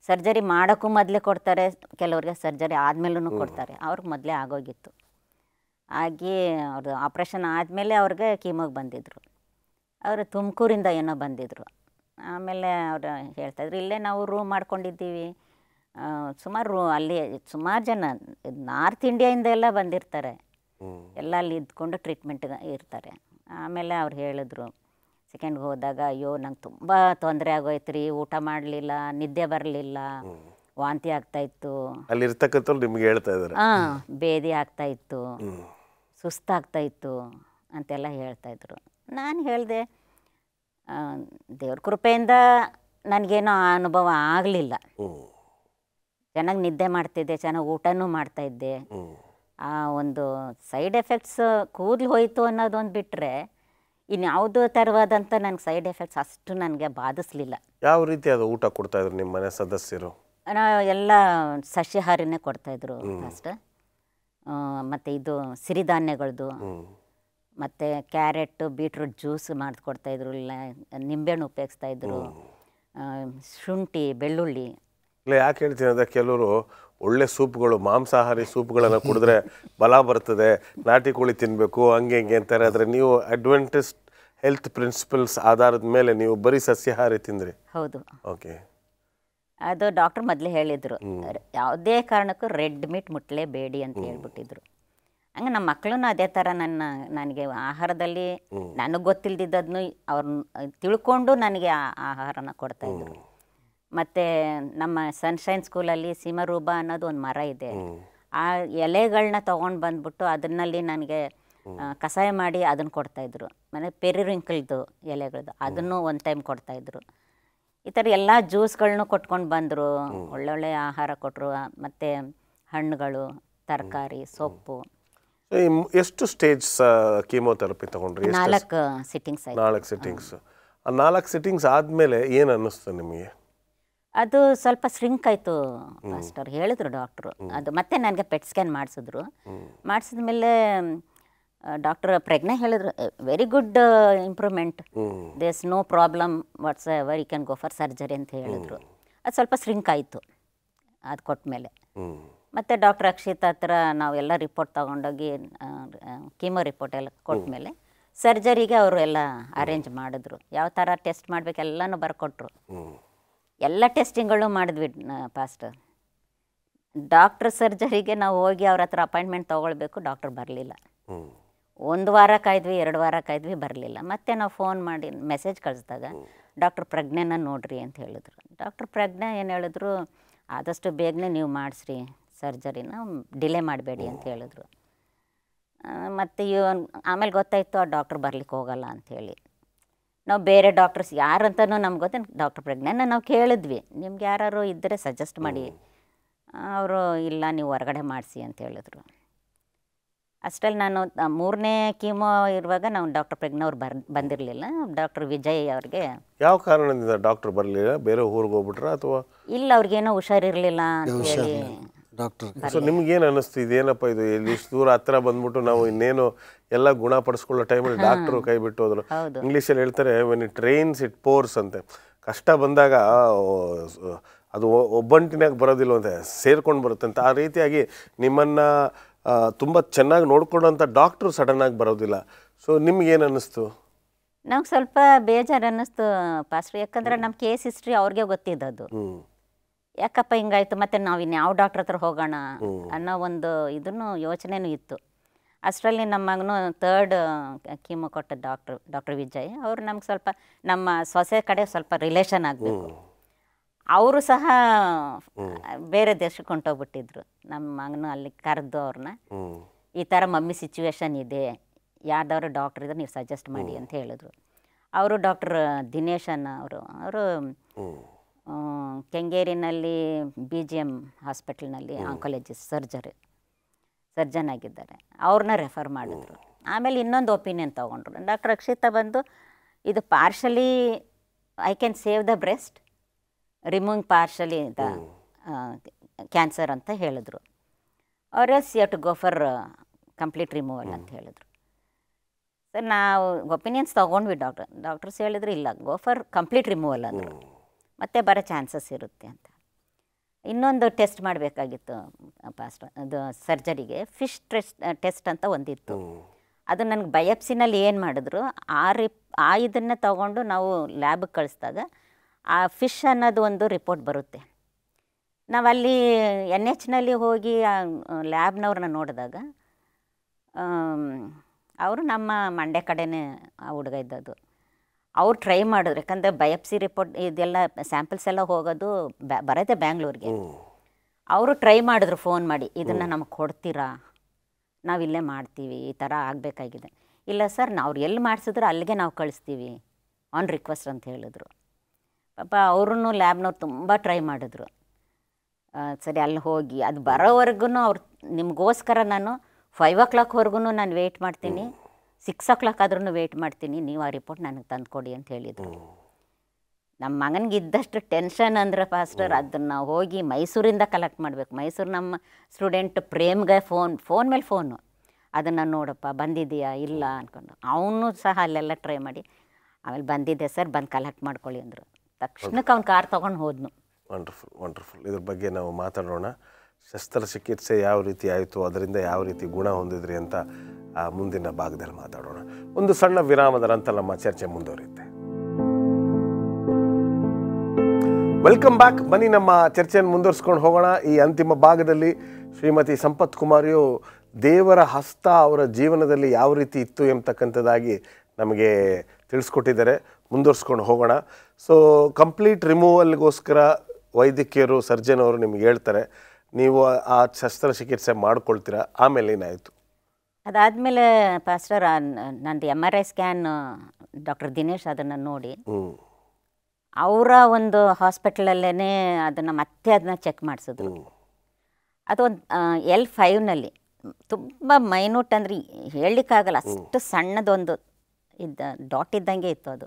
ಸರ್ಜರಿ ಮಾಡೋಕ್ಕೂ ಮೊದಲೇ ಕೊಡ್ತಾರೆ, ಕೆಲವ್ರಿಗೆ ಸರ್ಜರಿ ಆದಮೇಲೂ ಕೊಡ್ತಾರೆ. ಅವ್ರಿಗೆ ಮೊದಲೇ ಆಗೋಗಿತ್ತು. ಹಾಗೆ ಅವ್ರದ್ದು ಆಪ್ರೇಷನ್ ಆದಮೇಲೆ ಅವ್ರಿಗೆ ಕೀಮೋಗೆ ಬಂದಿದ್ದರು. ಅವರು ತುಮಕೂರಿಂದ ಏನೋ ಬಂದಿದ್ದರು. ಆಮೇಲೆ ಅವರು ಹೇಳ್ತಾಯಿದ್ರು, ಇಲ್ಲೇ ನಾವು ರೂಮ್ ಮಾಡ್ಕೊಂಡಿದ್ದೀವಿ, ಅಲ್ಲಿ ಸುಮಾರು ಜನ ನಾರ್ತ್ ಇಂಡಿಯಾಯಿಂದ ಎಲ್ಲ ಬಂದಿರ್ತಾರೆ, ಎಲ್ಲ ಅಲ್ಲಿ ಇದ್ಕೊಂಡು ಟ್ರೀಟ್ಮೆಂಟ್ಗೆ ಇರ್ತಾರೆ. ಆಮೇಲೆ ಅವ್ರು ಹೇಳಿದ್ರು ಸೆಕೆಂಡ್ಗೆ ಹೋದಾಗ, ಅಯ್ಯೋ ನಂಗೆ ತುಂಬ ತೊಂದರೆ ಆಗೋಯ್ತು ರೀ, ಊಟ ಮಾಡಲಿಲ್ಲ, ನಿದ್ದೆ ಬರಲಿಲ್ಲ, ವಾಂತಿ ಆಗ್ತಾಯಿತ್ತು, ಅಲ್ಲಿರ್ತಕ್ಕಂಥವ್ರು ನಿಮ್ಗೆ ಹೇಳ್ತಾ ಇದ್ದಾರೆ, ಬೇದಿ ಆಗ್ತಾಯಿತ್ತು, ಸುಸ್ತಾಗ್ತಾಯಿತ್ತು ಅಂತೆಲ್ಲ ಹೇಳ್ತಾಯಿದ್ರು. ನಾನು ಹೇಳಿದೆ, ದೇವ್ರ ಕೃಪೆಯಿಂದ ನನಗೇನೋ ಆ ಅನುಭವ ಆಗಲಿಲ್ಲ. ಚೆನ್ನಾಗಿ ನಿದ್ದೆ ಮಾಡ್ತಿದ್ದೆ, ಚೆನ್ನಾಗಿ ಊಟನೂ ಮಾಡ್ತಾಯಿದ್ದೆ. ಆ ಒಂದು ಸೈಡ್ ಎಫೆಕ್ಟ್ಸ್ ಕೂದಲು ಹೋಯಿತು ಅನ್ನೋದೊಂದು ಬಿಟ್ಟರೆ ಇನ್ಯಾವುದೋ ಥರವಾದಂಥ ನನಗೆ ಸೈಡ್ ಎಫೆಕ್ಟ್ಸ್ ಅಷ್ಟು ನನಗೆ ಬಾಧಿಸಲಿಲ್ಲ. ಯಾವ ರೀತಿಯಾದ ಊಟ ಕೊಡ್ತಾಯಿದ್ರು ನಿಮ್ಮ ಮನೆ ಸದಸ್ಯರು? ಎಲ್ಲ ಸಸ್ಯಾಹಾರಿನೇ ಕೊಡ್ತಾಯಿದ್ರು ಫಸ್ಟ್. ಮತ್ತು ಇದು ಸಿರಿಧಾನ್ಯಗಳದ್ದು, ಮತ್ತು ಕ್ಯಾರೆಟ್ ಬೀಟ್ರೂಟ್ ಜ್ಯೂಸ್ ಮಾಡಿಕೊಡ್ತಾಯಿದ್ರು, ಇಲ್ಲ ನಿಂಬೆಹಣ್ಣು ಉಪಯೋಗಿಸ್ತಾಯಿದ್ರು, ಶುಂಠಿ ಬೆಳ್ಳುಳ್ಳಿ. ಇಲ್ಲ, ಯಾಕೆ ಹೇಳ್ತೀನಿ ಅಂದರೆ ಕೆಲವರು ಒಳ್ಳೆ ಸೂಪ್ಗಳು, ಮಾಂಸಾಹಾರಿ ಸೂಪ್ಗಳನ್ನು ಕುಡಿದ್ರೆ ಬಲ ಬರ್ತದೆ, ನಾಟಿ ಕೋಳಿ ತಿನ್ನಬೇಕು ಹಂಗೆ ಹಿಂಗೆ ಅಂತಾರೆ. ಆದರೆ ನೀವು ಅಡ್ವೆಂಟಿಸ್ಟ್ ಹೆಲ್ತ್ ಪ್ರಿನ್ಸಿಪಲ್ಸ್ ಆಧಾರದ ಮೇಲೆ ನೀವು ಬರೀ ಸಸ್ಯಾಹಾರಿ ತಿಂದ್ರಿ? ಹೌದು. ಓಕೆ. ಅದು ಡಾಕ್ಟ್ರ್ ಮೊದಲೇ ಹೇಳಿದರು, ಯಾವುದೇ ಕಾರಣಕ್ಕೂ ರೆಡ್ ಮೀಟ್ ಮುಟ್ಲೇಬೇಡಿ ಅಂತ ಹೇಳ್ಬಿಟ್ಟಿದ್ರು. ಹಂಗೆ ನಮ್ಮ ಮಕ್ಕಳೂ ಅದೇ ಥರ ನನಗೆ ಆಹಾರದಲ್ಲಿ ನನಗೆ ಗೊತ್ತಿಲ್ದಿದ್ದದನ್ನು ಅವ್ರನ್ನ ತಿಳ್ಕೊಂಡು ನನಗೆ ಆ ಆಹಾರನ ಕೊಡ್ತಾಯಿದ್ರು. ಮತ್ತು ನಮ್ಮ ಸನ್ಶೈನ್ ಸ್ಕೂಲಲ್ಲಿ ಸೀಮರೂಬ ಅನ್ನೋದು ಒಂದು ಮರ ಇದೆ. ಆ ಎಲೆಗಳನ್ನ ತೊಗೊಂಡು ಬಂದ್ಬಿಟ್ಟು ಅದನ್ನಲ್ಲಿ ನನಗೆ ಕಷಾಯ ಮಾಡಿ ಅದನ್ನು ಕೊಡ್ತಾಯಿದ್ರು. ಮತ್ತು ಪೆರಿರಿಂಕಲ್ದು ಎಲೆಗಳದ್ದು ಅದನ್ನು ಒಂದು ಟೈಮ್ ಕೊಡ್ತಾಯಿದ್ರು. ಈ ಥರ ಎಲ್ಲ ಜ್ಯೂಸ್ಗಳನ್ನೂ ಕೊಟ್ಕೊಂಡು ಬಂದರು, ಒಳ್ಳೊಳ್ಳೆ ಆಹಾರ ಕೊಟ್ಟರು. ಮತ್ತು ಹಣ್ಣುಗಳು, ತರಕಾರಿ, ಸೊಪ್ಪು. ಎಷ್ಟು ಸ್ಟೇಜ್ ಕೀಮೋಥೆರಪಿ ತಗೊಂಡ್ರಿ? 4 ಸಿಟ್ಟಿಂಗ್ಸ್ ಆಯಿತು. 4 ಸಿಟ್ಟಿಂಗ್ಸ್. ಆ 4 ಸಿಟ್ಟಿಂಗ್ಸ್ ಆದಮೇಲೆ ಏನು ಅನ್ನಿಸ್ತು ನಿಮಗೆ? ಅದು ಸ್ವಲ್ಪ ಸ್ರಿಂಕ್ ಆಯಿತು ಮಾಸ್ಟರ್, ಹೇಳಿದ್ರು ಡಾಕ್ಟ್ರು. ಅದು ಮತ್ತೆ ನನಗೆ ಪೆಟ್ ಸ್ಕ್ಯಾನ್ ಮಾಡಿಸಿದ್ರು. ಮಾಡಿಸಿದ್ಮೇಲೆ ಡಾಕ್ಟರ್ ಪ್ರಜ್ಞೆ ಹೇಳಿದ್ರು, very good improvement, there is no problem whatsoever, you can go for surgery ಅಂತ ಹೇಳಿದ್ರು. ಅದು ಸ್ವಲ್ಪ ಸ್ರಿಂಕ್ ಆಯಿತು ಅದು ಕೊಟ್ಟಮೇಲೆ. ಮತ್ತು ಡಾಕ್ಟರ್ ಅಕ್ಷಿತ್ ಹತ್ರ ನಾವೆಲ್ಲ ರಿಪೋರ್ಟ್ ತೊಗೊಂಡೋಗಿ ಕೀಮೋ ರಿಪೋರ್ಟ್ ಎಲ್ಲ ಕೊಟ್ಟಮೇಲೆ ಸರ್ಜರಿಗೆ ಅವರು ಎಲ್ಲ ಅರೇಂಜ್ ಮಾಡಿದ್ರು. ಯಾವ ಥರ ಟೆಸ್ಟ್ ಮಾಡಬೇಕು ಎಲ್ಲನೂ ಬರ್ಕೊಟ್ರು. ಎಲ್ಲ ಟೆಸ್ಟಿಂಗ್ಗಳು ಮಾಡಿದ್ವಿ ಪಾಸ್ಟರ್. ಡಾಕ್ಟ್ರ್ ಸರ್ಜರಿಗೆ ನಾವು ಹೋಗಿ ಅವ್ರ ಹತ್ರ ಅಪಾಯಿಂಟ್ಮೆಂಟ್ ತೊಗೊಳ್ಬೇಕು, ಡಾಕ್ಟ್ರ್ ಬರಲಿಲ್ಲ. 1 ವಾರ ಕಾಯ್ದ್ವಿ, 2 ವಾರ ಕಾಯ್ದ್ವಿ, ಬರಲಿಲ್ಲ. ಮತ್ತು ನಾವು ಫೋನ್ ಮಾಡಿ ಮೆಸೇಜ್ ಕಳಿಸಿದಾಗ ಡಾಕ್ಟ್ರ್ ಪ್ರಜ್ಞೆನ ನೋಡ್ರಿ ಅಂತ ಹೇಳಿದ್ರು. ಡಾಕ್ಟ್ರ್ ಪ್ರಜ್ಞೆ ಏನು ಹೇಳಿದ್ರು, ಆದಷ್ಟು ಬೇಗನೆ ನೀವು ಮಾಡಿಸ್ರಿ ಸರ್ಜರಿನ, ಡಿಲೇ ಮಾಡಬೇಡಿ ಅಂತ ಹೇಳಿದ್ರು. ಮತ್ತು ಆಮೇಲೆ ಗೊತ್ತಾಯಿತು ಆ ಡಾಕ್ಟ್ರ್ ಬರ್ಲಿಕ್ಕೆ ಹೋಗಲ್ಲ ಅಂಥೇಳಿ. ನಾವು ಬೇರೆ ಡಾಕ್ಟರ್ಸ್ ಯಾರಂತನೂ ನಮ್ಗೆ ಗೊತ್ತ, ಡಾಕ್ಟ್ರ್ ಪ್ರಜ್ಞೆನ ನಾವು ಕೇಳಿದ್ವಿ, ನಿಮ್ಗೆ ಯಾರು ಇದ್ದರೆ ಸಜೆಸ್ಟ್ ಮಾಡಿ. ಅವರು ಇಲ್ಲ, ನೀವು ಹೊರಗಡೆ ಮಾಡಿಸಿ ಅಂತ ಹೇಳಿದ್ರು. ಅಷ್ಟರಲ್ಲಿ ನಾನು 3ನೇ ಕೀಮೋ ಇರುವಾಗ ನಾವು ಡಾಕ್ಟರ್ ಪ್ರಜ್ಞೆ ಅವ್ರು ಬಂದಿರಲಿಲ್ಲ. ಡಾಕ್ಟರ್ ವಿಜಯ್ ಅವ್ರಿಗೆ ಯಾವ ಕಾರಣದಿಂದ ಡಾಕ್ಟರ್ ಬರಲಿಲ್ಲ? ಬೇರೆ ಊರಿಗೆ ಹೋಗ್ಬಿಟ್ರ ಅಥವಾ? ಇಲ್ಲ, ಅವ್ರಿಗೇನೋ ಹುಷಾರಿರಲಿಲ್ಲ ಅಂತೇಳಿ ಡಾಕ್ಟರ್. ಸೊ ನಿಮ್ಗೇನು ಅನ್ನಿಸ್ತು, ಇದೇನಪ್ಪ ಇದು, ಇಲ್ಲಿ ಇಷ್ಟು ದೂರ ಹತ್ರ ಬಂದ್ಬಿಟ್ಟು ನಾವು ಇನ್ನೇನು ಎಲ್ಲ ಗುಣಪಡಿಸ್ಕೊಳ್ಳೋ ಟೈಮಲ್ಲಿ ಡಾಕ್ಟ್ರು ಕೈ ಬಿಟ್ಟು ಹೋದ್ರು. ಇಂಗ್ಲೀಷಲ್ಲಿ ಹೇಳ್ತಾರೆ, when it rains it pours ಅಂತೆ. ಕಷ್ಟ ಬಂದಾಗ ಅದು ಒಬ್ಬಂಟಿನಾಗ ಬರೋದಿಲ್ಲ ಅಂತೆ, ಸೇರ್ಕೊಂಡು ಬರುತ್ತಂತೆ. ಆ ರೀತಿಯಾಗಿ ನಿಮ್ಮನ್ನು ತುಂಬ ಚೆನ್ನಾಗಿ ನೋಡ್ಕೊಂಡಂಥ ಡಾಕ್ಟ್ರು ಸಡನ್ನಾಗಿ ಬರೋದಿಲ್ಲ. ಸೊ ನಿಮ್ಗೇನು ಅನ್ನಿಸ್ತು? ನಮ್ಗೆ ಸ್ವಲ್ಪ ಬೇಜಾರು ಅನ್ನಿಸ್ತು ಪಾಸ್ಟ್ರ್, ಯಾಕಂದರೆ ನಮ್ಮ ಕೇಸ್ ಹಿಸ್ಟ್ರಿ ಅವ್ರಿಗೆ ಗೊತ್ತಿದ್ದದು. ಯಾಕಪ್ಪ ಹಿಂಗಾಯ್ತು, ಮತ್ತು ನಾವು ಇನ್ಯಾವ ಡಾಕ್ಟ್ರ್ ಹತ್ರ ಹೋಗೋಣ ಅನ್ನೋ ಒಂದು ಇದನ್ನು ಯೋಚನೆನೂ ಇತ್ತು. ಅಷ್ಟರಲ್ಲಿ ನಮ್ಮ ಮಗನು 3rd ಕೀಮೋ ಕೊಟ್ಟ ಡಾಕ್ಟರ್ ವಿಜಯ್ ಅವರು ನಮ್ಗೆ ಸ್ವಲ್ಪ ನಮ್ಮ ಸೊಸೆ ಕಡೆ ಸ್ವಲ್ಪ ರಿಲೇಷನ್ ಆಗಬೇಕು. ಅವರು ಸಹ ಬೇರೆ ದೇಶಕ್ಕೆ ಹೊಂಟೋಗ್ಬಿಟ್ಟಿದ್ರು. ನಮ್ಮ ಮಗನು ಅಲ್ಲಿ ಕರೆದು ಅವ್ರನ್ನ, ಈ ಥರ ಮಮ್ಮಿ ಸಿಚುವೇಶನ್ ಇದೆ, ಯಾರ್ದಾದ್ರು ಡಾಕ್ಟ್ರ್ ಇದ್ರೆ ನೀವು ಸಜೆಸ್ಟ್ ಮಾಡಿ ಅಂತ ಹೇಳಿದ್ರು. ಅವರು ಡಾಕ್ಟರ್ ದಿನೇಶನ್ ಅವರು ಕೆಂಗೇರಿನಲ್ಲಿ BGM ಹಾಸ್ಪಿಟಲ್ನಲ್ಲಿ ಆಂಕಾಲಜಿಸ್ಟ್ ಸರ್ಜನ್ ಆಗಿದ್ದಾರೆ. ಅವ್ರನ್ನ ರೆಫರ್ ಮಾಡಿದ್ರು. ಆಮೇಲೆ ಇನ್ನೊಂದು ಒಪಿನಿಯನ್ ತೊಗೊಂಡ್ರು. ಡಾಕ್ಟರ್ ಅಕ್ಷಿತಾ ಬಂದು, ಇದು partially I can save the breast, removing partially the cancer ಅಂತ ಹೇಳಿದ್ರು. Or else you have to go for complete removal ಅಂತ ಹೇಳಿದ್ರು. ಸರ್ ನಾವು ಒಪಿನಿಯನ್ಸ್ ತೊಗೊಂಡ್ವಿ. ಡಾಕ್ಟರ್ಸ್ ಹೇಳಿದ್ರು, ಇಲ್ಲ, ಗೋ ಫಾರ್ ಕಂಪ್ಲೀಟ್ ರಿಮೂವಲ್ ಅಂದರು, ಮತ್ತೆ ಬರೋ ಚಾನ್ಸಸ್ ಇರುತ್ತೆ ಅಂತ. ಇನ್ನೊಂದು ಟೆಸ್ಟ್ ಮಾಡಬೇಕಾಗಿತ್ತು ಪಾಸ್ಟರ್, ಅದು ಸರ್ಜರಿಗೆ ಫಿಶ್ ಟೆಸ್ಟ್ ಅಂತ ಒಂದಿತ್ತು. ಅದು ನನಗೆ ಬಯಾಪ್ಸಿನಲ್ಲಿ ಏನು ಮಾಡಿದ್ರು, ಆ ಇದನ್ನು ತೊಗೊಂಡು ನಾವು ಲ್ಯಾಬಿಗೆ ಕಳಿಸಿದಾಗ ಆ ಫಿಶ್ ಅನ್ನೋದು ಒಂದು ರಿಪೋರ್ಟ್ ಬರುತ್ತೆ. ನಾವಲ್ಲಿ NHನಲ್ಲಿ ಹೋಗಿ ಲ್ಯಾಬ್ನವ್ರನ್ನ ನೋಡಿದಾಗ ಅವರು ನಮ್ಮ ಮಂಡ್ಯ ಕಡೆನೇ ಆ ಹುಡುಗ ಇದ್ದದ್ದು. ಅವ್ರು ಟ್ರೈ ಮಾಡಿದ್ರು, ಯಾಕಂದರೆ ಬಯಾಪ್ಸಿ ರಿಪೋರ್ಟ್ ಇದೆಲ್ಲ ಸ್ಯಾಂಪಲ್ಸ್ ಎಲ್ಲ ಹೋಗೋದು ಬರೋದೇ ಬ್ಯಾಂಗ್ಳೂರಿಗೆ. ಅವರು ಟ್ರೈ ಮಾಡಿದ್ರು ಫೋನ್ ಮಾಡಿ, ಇದನ್ನು ನಮಗೆ ಕೊಡ್ತೀರಾ, ನಾವಿಲ್ಲೇ ಮಾಡ್ತೀವಿ, ಈ ಥರ ಆಗಬೇಕಾಗಿದೆ. ಇಲ್ಲ ಸರ್ ಅವ್ರು ಎಲ್ಲಿ ಮಾಡಿಸಿದ್ರು ಅಲ್ಲಿಗೆ ನಾವು ಕಳಿಸ್ತೀವಿ ಆನ್ ರಿಕ್ವೆಸ್ಟ್ ಅಂತ ಹೇಳಿದ್ರು. ಪಾಪ ಅವ್ರೂ ಲ್ಯಾಬ್ನವ್ರು ತುಂಬ ಟ್ರೈ ಮಾಡಿದ್ರು. ಸರಿ ಅಲ್ಲಿ ಹೋಗಿ ಅದು ಬರೋವರೆಗೂ ಅವ್ರು ನಿಮಗೋಸ್ಕರ ನಾನು 5 o'clockವರೆಗೂ ನಾನು ವೆಯ್ಟ್ ಮಾಡ್ತೀನಿ, 6 o'clock ಆದ್ರೂ ವೆಯ್ಟ್ ಮಾಡ್ತೀನಿ, ನೀವು ಆ ರಿಪೋರ್ಟ್ ನನಗೆ ತಂದುಕೊಡಿ ಅಂತ ಹೇಳಿದರು. ನಮ್ಮ ಮಗನಿಗೆ ಇದ್ದಷ್ಟು ಟೆನ್ಷನ್ ಅಂದರೆ ಪಾಸ್ಟರ್, ಅದನ್ನು ಹೋಗಿ ಮೈಸೂರಿಂದ ಕಲೆಕ್ಟ್ ಮಾಡಬೇಕು. ಮೈಸೂರು ನಮ್ಮ ಸ್ಟೂಡೆಂಟ್ ಪ್ರೇಮ್ಗೆ ಫೋನ್ ಮೇಲೆ ಫೋನು, ಅದನ್ನು ನೋಡಪ್ಪ ಬಂದಿದೆಯಾ ಇಲ್ಲ ಅಂದ್ಕೊಂಡು ಅವನು ಸಹ ಅಲ್ಲೆಲ್ಲ ಟ್ರೈ ಮಾಡಿ ಆಮೇಲೆ ಬಂದಿದ್ದೆ ಸರ್, ಬಂದು ಕಲೆಕ್ಟ್ ಮಾಡ್ಕೊಳ್ಳಿ ಅಂದರು. ತಕ್ಷಣಕ್ಕೆ ಅವ್ನು ಕಾರ್ ತೊಗೊಂಡು ಹೋದ್ನು. Wonderful wonderful. ಇದ್ರ ಬಗ್ಗೆ ನಾವು ಮಾತಾಡೋಣ. ಶಸ್ತ್ರಚಿಕಿತ್ಸೆ ಯಾವ ರೀತಿ ಆಯಿತು, ಅದರಿಂದ ಯಾವ ರೀತಿ ಗುಣ ಹೊಂದಿದ್ರಿ ಅಂತ ಮುಂದಿನ ಭಾಗದಲ್ಲಿ ಮಾತಾಡೋಣ. ಒಂದು ಸಣ್ಣ ವಿರಾಮದ ನಂತರ ನಮ್ಮ ಚರ್ಚೆ ಮುಂದುವರಿಯುತ್ತೆ. Welcome back. ಬನ್ನಿ ನಮ್ಮ ಚರ್ಚೆಯನ್ನು ಮುಂದುವರಿಸ್ಕೊಂಡು ಹೋಗೋಣ. ಈ ಅಂತಿಮ ಭಾಗದಲ್ಲಿ ಶ್ರೀಮತಿ ಸಂಪತ್ ಕುಮಾರಿಯು ದೇವರ ಹಸ್ತ ಅವರ ಜೀವನದಲ್ಲಿ ಯಾವ ರೀತಿ ಇತ್ತು ಎಂಬತಕ್ಕಂಥದ್ದಾಗಿ ನಮಗೆ ತಿಳಿಸ್ಕೊಟ್ಟಿದ್ದಾರೆ. ಮುಂದುವರಿಸ್ಕೊಂಡು ಹೋಗೋಣ. ಸೊ ಕಂಪ್ಲೀಟ್ ರಿಮೂವಲ್ಗೋಸ್ಕರ ವೈದ್ಯಕೀಯರು ಸರ್ಜನ್ ಅವರು ನಿಮ್ಗೆ ಹೇಳ್ತಾರೆ, ನೀವು ಆ ಶಸ್ತ್ರಚಿಕಿತ್ಸೆ ಮಾಡ್ಕೊಳ್ತೀರಾ. ಆಮೇಲೆ ಏನಾಯಿತು? ಅದಾದಮೇಲೆ ಪಾಸ್ಟರ್ ನಂದು MRI ಸ್ಕ್ಯಾನ್ ಡಾಕ್ಟರ್ ದಿನೇಶ್ ಅದನ್ನು ನೋಡಿ ಅವರ ಒಂದು ಹಾಸ್ಪಿಟಲಲ್ಲೇ ಅದನ್ನು ಚೆಕ್ ಮಾಡಿಸಿದ್ರು. ಅದು ಒಂದು L5ನಲ್ಲಿ ತುಂಬ ಮೈನ್ಯೂಟ್ ಅಂದರೆ ಹೇಳಲಿಕ್ಕಾಗಲ್ಲ, ಅಷ್ಟು ಸಣ್ಣದೊಂದು ಡಾಟ್ ಇದ್ದಂಗೆ ಇತ್ತು ಅದು.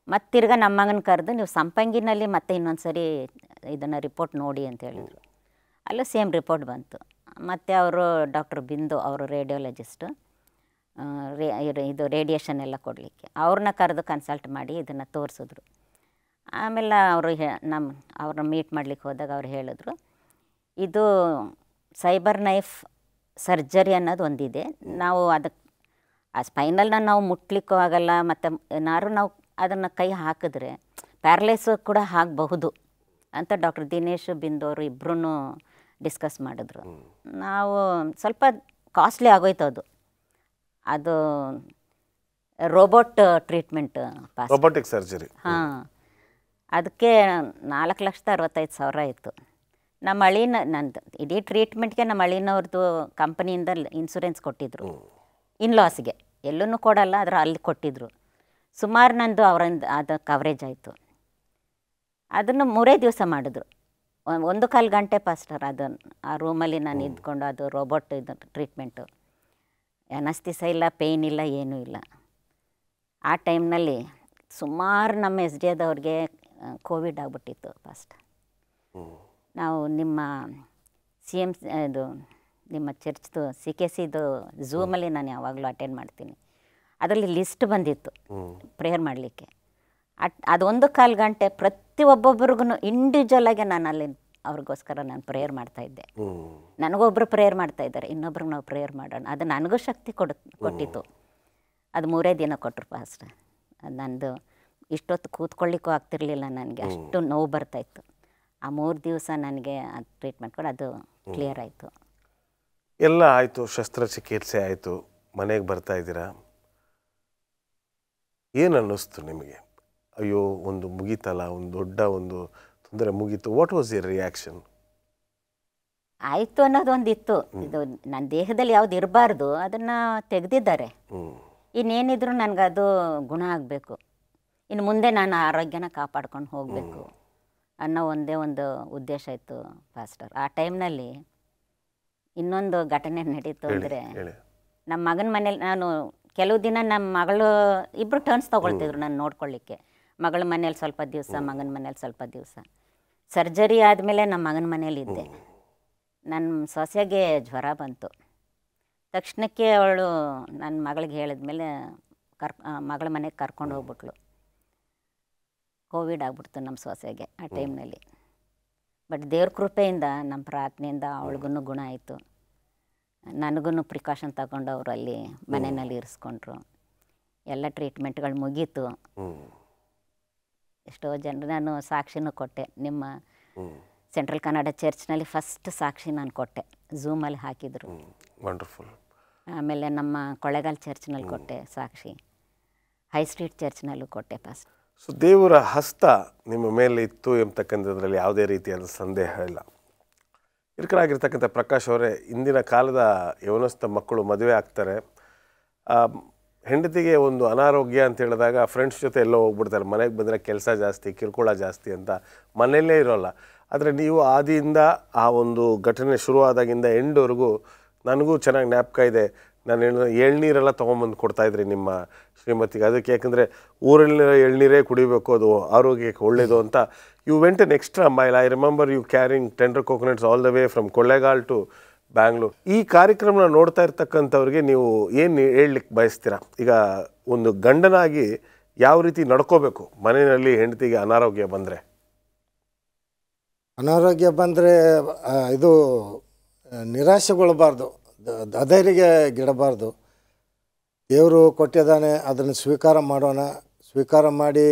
ಮತ್ತಿರ್ಗ ನಮ್ಮ ಮಗನ ಕರೆದು ನೀವು ಸಂಪಂಗಿನಲ್ಲಿ ಮತ್ತೆ ಇನ್ನೊಂದು ಸರಿ ಇದನ್ನು ರಿಪೋರ್ಟ್ ನೋಡಿ ಅಂತ ಹೇಳಿದರು. ಅಲ್ಲೂ ಸೇಮ್ ರಿಪೋರ್ಟ್ ಬಂತು. ಮತ್ತು ಅವರು ಡಾಕ್ಟರ್ ಬಿಂದು ಅವರು ರೇಡಿಯೋಲಜಿಸ್ಟು, ಇದು ರೇಡಿಯೇಷನ್ ಎಲ್ಲ ಕೊಡಲಿಕ್ಕೆ ಅವ್ರನ್ನ ಕರೆದು ಕನ್ಸಲ್ಟ್ ಮಾಡಿ ಇದನ್ನು ತೋರಿಸಿದ್ರು. ಆಮೇಲೆ ಅವರು ಅವ್ರನ್ನ ಮೀಟ್ ಮಾಡಲಿಕ್ಕೆ ಹೋದಾಗ ಅವ್ರು ಹೇಳಿದ್ರು, ಇದು ಸೈಬರ್ ನೈಫ್ ಸರ್ಜರಿ ಅನ್ನೋದು ಒಂದಿದೆ, ನಾವು ಅದಕ್ಕೆ ಆ ಸ್ಪೈನಲ್ನ ನಾವು ಮುಟ್ಲಿಕ್ಕೂ ಆಗಲ್ಲ, ಮತ್ತು ಏನಾದ್ರು ನಾವು ಅದನ್ನು ಕೈ ಹಾಕಿದ್ರೆ ಪ್ಯಾರಲೈಸು ಕೂಡ ಆಗಬಹುದು ಅಂತ ಡಾಕ್ಟರ್ ದಿನೇಶ್ ಬಿಂದು ಅವರು ಇಬ್ಬರೂ ಡಿಸ್ಕಸ್ ಮಾಡಿದ್ರು. ನಾವು ಸ್ವಲ್ಪ ಕಾಸ್ಟ್ಲಿ ಆಗೋಯ್ತು ಅದು ರೋಬೋಟ್ ಟ್ರೀಟ್ಮೆಂಟ್, ರೋಬೋಟಿಕ್ ಸರ್ಜರಿ. ಹಾಂ, ಅದಕ್ಕೆ 4,65,000 ಇತ್ತು. ನಮ್ಮ ಅಳಿನ ನಂದು ಇಡೀ ಟ್ರೀಟ್ಮೆಂಟ್ಗೆ ನಮ್ಮ ಅಳಿನವ್ರದ್ದು ಕಂಪನಿಯಿಂದ ಇನ್ಸೂರೆನ್ಸ್ ಕೊಟ್ಟಿದ್ರು. ಇನ್ಲಾಸ್ಗೆ ಎಲ್ಲೂ ಕೊಡಲ್ಲ, ಆದರೆ ಅಲ್ಲಿ ಕೊಟ್ಟಿದ್ರು. ಸುಮಾರು ನಂದು ಅವರಿಂದ ಅದು ಕವರೇಜ್ ಆಯಿತು. ಅದನ್ನು 3 ದಿವಸ ಮಾಡಿದ್ರು. 1-1/4 ಗಂಟೆ ಪಾಸ್ಟರ್ ಅದನ್ನು ಆ ರೂಮಲ್ಲಿ ನಾನು ಇದ್ಕೊಂಡು ಅದು ರೋಬೋಟ್ ಇದು ಟ್ರೀಟ್ಮೆಂಟು. ಅನಸ್ತಿಸ ಇಲ್ಲ, ಪೇಯ್ನ್ ಇಲ್ಲ, ಏನೂ ಇಲ್ಲ. ಆ ಟೈಮ್ನಲ್ಲಿ ಸುಮಾರು ನಮ್ಮ SDAದವ್ರಿಗೆ ಕೋವಿಡ್ ಆಗಿಬಿಟ್ಟಿತ್ತು ಫಸ್ಟ್. ನಾವು ನಿಮ್ಮ CM ಇದು ನಿಮ್ಮ ಚರ್ಚ್ದು CKCದು ಝೂಮಲ್ಲಿ ನಾನು ಯಾವಾಗಲೂ ಅಟೆಂಡ್ ಮಾಡ್ತೀನಿ. ಅದರಲ್ಲಿ ಲಿಸ್ಟ್ ಬಂದಿತ್ತು ಪ್ರೇಯರ್ ಮಾಡಲಿಕ್ಕೆ. ಅದು 1-1/4 ಗಂಟೆ ಒಬ್ಬೊಬ್ಬರಿಗೂ ಇಂಡಿವಿಜುವಲಾಗಿ ನಾನು ಅಲ್ಲಿ ಅವ್ರಿಗೋಸ್ಕರ ನಾನು ಪ್ರೇಯರ್ ಮಾಡ್ತಾಯಿದ್ದೆ. ನನಗೊಬ್ಬರು ಪ್ರೇಯರ್ ಮಾಡ್ತಾಯಿದ್ದಾರೆ, ಇನ್ನೊಬ್ರಿಗೆ ನಾವು ಪ್ರೇಯರ್ ಮಾಡೋಣ. ಅದು ನನಗೂ ಶಕ್ತಿ ಕೊಟ್ಟಿತ್ತು. ಅದು 3 ದಿನ ಕೊಟ್ಟರು ಪಾಸ್ಟರ್. ಅದು ನಂದು ಇಷ್ಟೊತ್ತು ಕೂತ್ಕೊಳ್ಳಿಕ್ಕೂ ಆಗ್ತಿರ್ಲಿಲ್ಲ, ನನಗೆ ಅಷ್ಟು ನೋವು ಬರ್ತಾಯಿತ್ತು. ಆ 3 ದಿವಸ ನನಗೆ ಅದು ಟ್ರೀಟ್ಮೆಂಟ್ ಕೊಡು, ಅದು ಕ್ಲಿಯರ್ ಆಯಿತು. ಎಲ್ಲ ಆಯಿತು, ಶಸ್ತ್ರಚಿಕಿತ್ಸೆ ಆಯಿತು, ಮನೆಗೆ ಬರ್ತಾ ಇದ್ದೀರಾ. ಏನು ಅನ್ನಿಸ್ತು ನಿಮಗೆ? ಅಯ್ಯೋ ಒಂದು ಮುಗೀತಲ್ಲ, ಒಂದು ದೊಡ್ಡ ಒಂದು ತೊಂದರೆ ಮುಗೀತು. What was your reaction? ಆಯಿತು ಅನ್ನೋದೊಂದಿತ್ತು. ಇದು ನನ್ನ ದೇಹದಲ್ಲಿ ಯಾವ್ದು ಇರಬಾರ್ದು ಅದನ್ನು ತೆಗೆದಿದ್ದಾರೆ. ಇನ್ನೇನಿದ್ರು ನನಗದು ಗುಣ ಆಗಬೇಕು, ಇನ್ನು ಮುಂದೆ ನಾನು ಆರೋಗ್ಯನ ಕಾಪಾಡ್ಕೊಂಡು ಹೋಗಬೇಕು ಅನ್ನೋ ಒಂದೇ ಒಂದು ಉದ್ದೇಶ ಇತ್ತು ಪಾಸ್ಟರ್. ಆ ಟೈಮ್ನಲ್ಲಿ ಇನ್ನೊಂದು ಘಟನೆ ನಡೀತು. ಅಂದರೆ ನಮ್ಮ ಮಗನ ಮನೇಲಿ ನಾನು ಕೆಲವು ದಿನ ನಮ್ಮ ಮಗಳು ಇಬ್ಬರು ಟರ್ನ್ಸ್ ತೊಗೊಳ್ತಿದ್ರು ನಾನು ನೋಡ್ಕೊಳ್ಳಿಕ್ಕೆ. ಮಗಳ ಮನೇಲಿ ಸ್ವಲ್ಪ ದಿವಸ, ಮಗನ ಮನೇಲಿ ಸ್ವಲ್ಪ ದಿವಸ. ಸರ್ಜರಿ ಆದಮೇಲೆ ನಮ್ಮ ಮಗನ ಮನೇಲಿದ್ದೆ. ನನ್ನ ಸೊಸೆಗೆ ಜ್ವರ ಬಂತು. ತಕ್ಷಣಕ್ಕೆ ಅವಳು ನನ್ನ ಮಗಳಿಗೆ ಹೇಳಿದ್ಮೇಲೆ ಮಗಳ ಮನೆಗೆ ಕರ್ಕೊಂಡು ಹೋಗ್ಬಿಟ್ಲು. ಕೋವಿಡ್ ಆಗ್ಬಿಡ್ತು ನಮ್ಮ ಸೊಸೆಗೆ ಆ ಟೈಮ್ನಲ್ಲಿ. ಬಟ್ ದೇವ್ರ ಕೃಪೆಯಿಂದ ನಮ್ಮ ಪ್ರಾರ್ಥನೆಯಿಂದ ಅವಳಿಗೂ ಗುಣ ಆಯಿತು. ನನಗೂ ಪ್ರಿಕಾಷನ್ ತಗೊಂಡು ಅವರು ಅಲ್ಲಿ ಮನೆಯಲ್ಲಿ ಇರಿಸ್ಕೊಂಡ್ರು. ಎಲ್ಲ ಟ್ರೀಟ್ಮೆಂಟ್ಗಳು ಮುಗೀತು. ಎಷ್ಟೋ ಜನರು ನಾನು ಸಾಕ್ಷಿನೂ ಕೊಟ್ಟೆ. ನಿಮ್ಮ ಸೆಂಟ್ರಲ್ ಕನ್ನಡ ಚರ್ಚ್ನಲ್ಲಿ ಫಸ್ಟ್ ಸಾಕ್ಷಿ ನಾನು ಕೊಟ್ಟೆ, ಝೂಮಲ್ಲಿ ಹಾಕಿದರು. ವಂಡರ್ಫುಲ್. ಆಮೇಲೆ ನಮ್ಮ ಕೊಳ್ಳೇಗಾಲ ಚರ್ಚ್ನಲ್ಲಿ ಕೊಟ್ಟೆ ಸಾಕ್ಷಿ, ಹೈ ಸ್ಟ್ರೀಟ್ ಚರ್ಚ್ನಲ್ಲೂ ಕೊಟ್ಟೆ ಫಸ್ಟ್. ಸೊ ದೇವರ ಹಸ್ತ ನಿಮ್ಮ ಮೇಲೆ ಇತ್ತು ಎಂಬತಕ್ಕಂಥದ್ರಲ್ಲಿ ಯಾವುದೇ ರೀತಿಯಾದ ಸಂದೇಹ ಇಲ್ಲ. ಹಿರಿಕರಾಗಿರ್ತಕ್ಕಂಥ ಪ್ರಕಾಶ್ ಅವರೇ, ಇಂದಿನ ಕಾಲದ ಯವನಸ್ಥ ಮಕ್ಕಳು ಮದುವೆ ಆಗ್ತಾರೆ, ಹೆಂಡತಿಗೆ ಒಂದು ಅನಾರೋಗ್ಯ ಅಂತ ಹೇಳಿದಾಗ ಫ್ರೆಂಡ್ಸ್ ಜೊತೆ ಎಲ್ಲೋ ಹೋಗ್ಬಿಡ್ತಾರೆ, ಮನೆಗೆ ಬಂದರೆ ಕೆಲಸ ಜಾಸ್ತಿ, ಕಿರುಕುಳ ಜಾಸ್ತಿ ಅಂತ ಮನೆಯಲ್ಲೇ ಇರೋಲ್ಲ. ಆದರೆ ನೀವು ಆದಿಯಿಂದ ಆ ಒಂದು ಘಟನೆ ಶುರುವಾದಾಗಿಂದ ಎಂಡ್ವರೆಗೂ ನನಗೂ ಚೆನ್ನಾಗಿ ಜ್ಞಾಪಕ ಇದೆ. ನಾನು ಎಳ್ನೀರೆಲ್ಲ ತೊಗೊಂಬಂದು ಕೊಡ್ತಾಯಿದ್ರಿ ನಿಮ್ಮ ಶ್ರೀಮತಿಗೆ. ಅದಕ್ಕೆ ಯಾಕಂದರೆ ಊರಲ್ಲಿ ಎಳ್ನೀರೇ ಕುಡಿಬೇಕು, ಅದು ಆರೋಗ್ಯಕ್ಕೆ ಒಳ್ಳೆಯದು ಅಂತ. You went an extra mile. I remember you carrying tender coconuts all the way from Kollegal to Bangalore. ಈ ಕಾರ್ಯಕ್ರಮನ ನೋಡ್ತಾ ಇರ್ತಕ್ಕಂಥವ್ರಿಗೆ ನೀವು ಏನು ಹೇಳಲಿಕ್ಕೆ ಬಯಸ್ತೀರಾ? ಈಗ ಒಂದು ಗಂಡನಾಗಿ ಯಾವ ರೀತಿ ನಡ್ಕೋಬೇಕು ಮನೆಯಲ್ಲಿ ಹೆಂಡತಿಗೆ ಅನಾರೋಗ್ಯ ಬಂದರೆ? ಅನಾರೋಗ್ಯ ಬಂದರೆ ಇದು ನಿರಾಶೆಗೊಳ್ಳಬಾರ್ದು, ಅಧೈರ್ಯಗೆ ಗಿಡಬಾರ್ದು. ದೇವರು ಕೊಟ್ಟಿದ್ದಾನೆ, ಅದನ್ನು ಸ್ವೀಕಾರ ಮಾಡೋಣ. ಸ್ವೀಕಾರ ಮಾಡಿ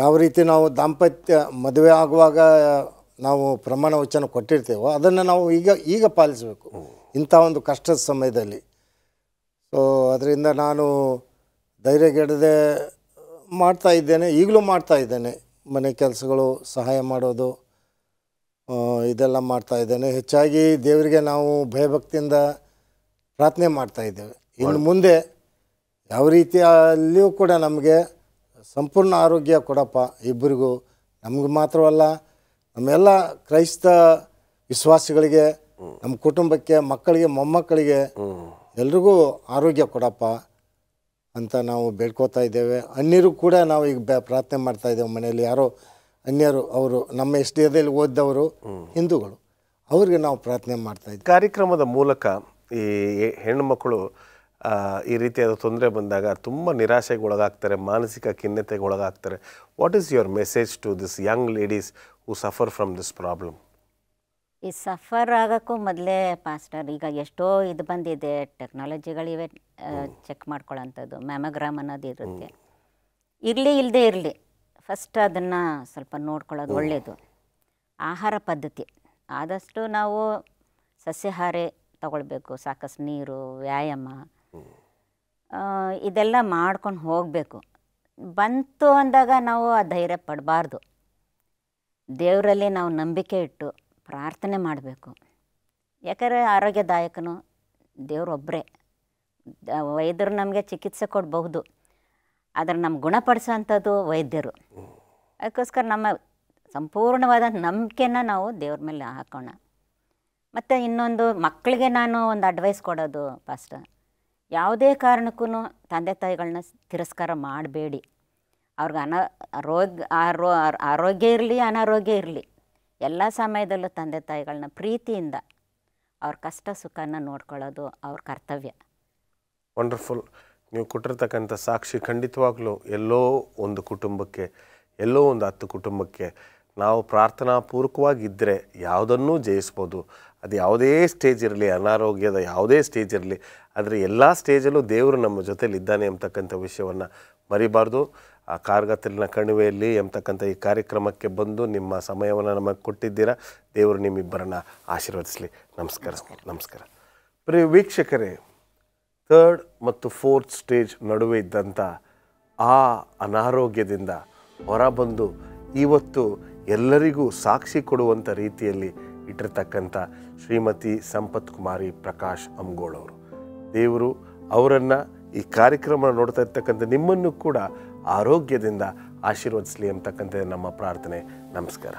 ಯಾವ ರೀತಿ ನಾವು ದಾಂಪತ್ಯ ಮದುವೆ ಆಗುವಾಗ ನಾವು ಪ್ರಮಾಣ ವಚನ ಕೊಟ್ಟಿರ್ತೇವೋ ಅದನ್ನು ನಾವು ಈಗ ಪಾಲಿಸಬೇಕು ಇಂಥ ಒಂದು ಕಷ್ಟದ ಸಮಯದಲ್ಲಿ. ಸೊ ಅದರಿಂದ ನಾನು ಧೈರ್ಯಗೆಡದೆ ಮಾಡ್ತಾ ಇದ್ದೇನೆ, ಈಗಲೂ ಮಾಡ್ತಾ ಇದ್ದೇನೆ. ಮನೆ ಕೆಲಸಗಳು, ಸಹಾಯ ಮಾಡೋದು, ಇದೆಲ್ಲ ಮಾಡ್ತಾ ಇದ್ದೇನೆ. ಹೆಚ್ಚಾಗಿ ದೇವರಿಗೆ ನಾವು ಭಯಭಕ್ತಿಯಿಂದ ಪ್ರಾರ್ಥನೆ ಮಾಡ್ತಾ ಇದ್ದೇವೆ. ಇನ್ನು ಮುಂದೆ ಯಾವ ರೀತಿಯಲ್ಲಿಯೂ ಕೂಡ ನಮಗೆ ಸಂಪೂರ್ಣ ಆರೋಗ್ಯ ಕೊಡಪ್ಪ, ಇಬ್ಬರಿಗೂ, ನಮಗೆ ಮಾತ್ರವಲ್ಲ ನಮ್ಮೆಲ್ಲ ಕ್ರೈಸ್ತ ವಿಶ್ವಾಸಿಗಳಿಗೆ, ನಮ್ಮ ಕುಟುಂಬಕ್ಕೆ, ಮಕ್ಕಳಿಗೆ, ಮೊಮ್ಮಕ್ಕಳಿಗೆ ಎಲ್ರಿಗೂ ಆರೋಗ್ಯ ಕೊಡಪ್ಪ ಅಂತ ನಾವು ಬೇಡ್ಕೋತಾ ಇದ್ದೇವೆ. ಅನ್ಯರು ಕೂಡ ನಾವು ಈಗ ಪ್ರಾರ್ಥನೆ ಮಾಡ್ತಾ ಇದ್ದೇವೆ. ಮನೆಯಲ್ಲಿ ಯಾರೋ ಅನ್ಯರು, ಅವರು ನಮ್ಮ ಎಸ್ಡಿಯಲ್ಲಿ ಓದಿದವರು, ಹಿಂದೂಗಳು, ಅವ್ರಿಗೆ ನಾವು ಪ್ರಾರ್ಥನೆ ಮಾಡ್ತಾ ಇದ್ದೀವಿ. ಕಾರ್ಯಕ್ರಮದ ಮೂಲಕ ಈ ಹೆಣ್ಣುಮಕ್ಕಳು ಈ ರೀತಿಯಾದ ತೊಂದರೆ ಬಂದಾಗ ತುಂಬ ನಿರಾಶೆಗೆ ಒಳಗಾಗ್ತಾರೆ, ಮಾನಸಿಕ ಖಿನ್ನತೆಗೆ ಒಳಗಾಗ್ತಾರೆ. What is your message to this young ladies who suffer from this problem? ಈ ಸಫರ್ ಆಗೋಕ್ಕೂ ಮೊದಲೇ ಪಾಸ್ಟರ್, ಈಗ ಎಷ್ಟೋ ಇದು ಬಂದಿದೆ, ಟೆಕ್ನಾಲಜಿಗಳಿವೆ ಚೆಕ್ ಮಾಡ್ಕೊಳ್ಳೋಂಥದ್ದು, ಮ್ಯಾಮೋಗ್ರಾಮ್ ಅನ್ನೋದು ಇರುತ್ತೆ. ಇರಲಿ ಇಲ್ಲದೆ ಇರಲಿ, ಫಸ್ಟ್ ಅದನ್ನು ಸ್ವಲ್ಪ ನೋಡ್ಕೊಳ್ಳೋದು ಒಳ್ಳೆಯದು. ಆಹಾರ ಪದ್ಧತಿ ಆದಷ್ಟು ನಾವು ಸಸ್ಯಾಹಾರಿ ತಗೊಳ್ಬೇಕು, ಸಾಕಷ್ಟು ನೀರು, ವ್ಯಾಯಾಮ, ಇದೆಲ್ಲ ಮಾಡ್ಕೊಂಡು ಹೋಗಬೇಕು. ಬಂತು ಅಂದಾಗ ನಾವು ಆ ಧೈರ್ಯ ಪಡಬಾರ್ದು. ದೇವರಲ್ಲಿ ನಾವು ನಂಬಿಕೆ ಇಟ್ಟು ಪ್ರಾರ್ಥನೆ ಮಾಡಬೇಕು. ಯಾಕಂದರೆ ಆರೋಗ್ಯದಾಯಕನು ದೇವರೊಬ್ಬರೇ. ವೈದ್ಯರು ನಮಗೆ ಚಿಕಿತ್ಸೆ ಕೊಡಬಹುದು, ಆದರೆ ನಮ್ಮ ಗುಣಪಡಿಸೋಂಥದ್ದು ವೈದ್ಯರು. ಅದಕ್ಕೋಸ್ಕರ ನಮ್ಮ ಸಂಪೂರ್ಣವಾದ ನಂಬಿಕೆನ ನಾವು ದೇವ್ರ ಮೇಲೆ ಹಾಕೋಣ. ಮತ್ತು ಇನ್ನೊಂದು, ಮಕ್ಕಳಿಗೆ ನಾನು ಒಂದು ಅಡ್ವೈಸ್ ಕೊಡೋದು ಪಾಸ್ಟರ್, ಯಾವುದೇ ಕಾರಣಕ್ಕೂ ತಂದೆ ತಾಯಿಗಳನ್ನ ತಿರಸ್ಕಾರ ಮಾಡಬೇಡಿ. ಅವ್ರಿಗೆ ಆರೋಗ್ಯ ಇರಲಿ, ಅನಾರೋಗ್ಯ ಇರಲಿ, ಎಲ್ಲ ಸಮಯದಲ್ಲೂ ತಂದೆ ತಾಯಿಗಳನ್ನ ಪ್ರೀತಿಯಿಂದ ಅವ್ರ ಕಷ್ಟ ಸುಖನ ನೋಡ್ಕೊಳ್ಳೋದು ಅವ್ರ ಕರ್ತವ್ಯ. ವಂಡರ್ಫುಲ್. ನೀವು ಕೊಟ್ಟಿರ್ತಕ್ಕಂಥ ಸಾಕ್ಷಿ ಖಂಡಿತವಾಗ್ಲೂ ಎಲ್ಲೋ ಒಂದು ಕುಟುಂಬಕ್ಕೆ, ಎಲ್ಲೋ ಒಂದು 10 ಕುಟುಂಬಕ್ಕೆ ನಾವು ಪ್ರಾರ್ಥನಾಪೂರ್ವಕವಾಗಿದ್ದರೆ ಯಾವುದನ್ನೂ ಜಯಿಸ್ಬೋದು. ಅದು ಯಾವುದೇ ಸ್ಟೇಜ್ ಇರಲಿ, ಅನಾರೋಗ್ಯದ ಯಾವುದೇ ಸ್ಟೇಜ್ ಇರಲಿ, ಆದರೆ ಎಲ್ಲ ಸ್ಟೇಜಲ್ಲೂ ದೇವರು ನಮ್ಮ ಜೊತೆಲಿ ಇದ್ದಾನೆ ಎಂಬತಕ್ಕಂಥ ವಿಷಯವನ್ನು ಮರಿಬಾರ್ದು. ಆ ಕಾರ್ಗತ್ತಲಿನ ಕಣಿವೆಯಲ್ಲಿ ಎಂಬತಕ್ಕಂಥ ಈ ಕಾರ್ಯಕ್ರಮಕ್ಕೆ ಬಂದು ನಿಮ್ಮ ಸಮಯವನ್ನು ನಮಗೆ ಕೊಟ್ಟಿದ್ದೀರಾ. ದೇವರು ನಿಮ್ಮಿಬ್ಬರನ್ನ ಆಶೀರ್ವದಿಸಲಿ. ನಮಸ್ಕಾರ. ನಮಸ್ಕಾರ. ಪ್ರಿಯ ವೀಕ್ಷಕರೇ, 3rd ಮತ್ತು 4th ಸ್ಟೇಜ್ ನಡುವೆ ಇದ್ದಂಥ ಆ ಅನಾರೋಗ್ಯದಿಂದ ಹೊರಬಂದು ಇವತ್ತು ಎಲ್ಲರಿಗೂ ಸಾಕ್ಷಿ ಕೊಡುವಂಥ ರೀತಿಯಲ್ಲಿ ಇಟ್ಟಿರ್ತಕ್ಕಂಥ ಶ್ರೀಮತಿ ಸಂಪತ್ ಕುಮಾರಿ ಪ್ರಕಾಶ್ ಅಮ್ಗೋಳವರು, ದೇವರು ಅವರನ್ನು ಈ ಕಾರ್ಯಕ್ರಮ ನೋಡ್ತಾ ಇರ್ತಕ್ಕಂಥ ನಿಮ್ಮನ್ನು ಕೂಡ ಆರೋಗ್ಯದಿಂದ ಆಶೀರ್ವದಿಸಲಿ ಅಂತಕ್ಕಂಥ ನಮ್ಮ ಪ್ರಾರ್ಥನೆ. ನಮಸ್ಕಾರ.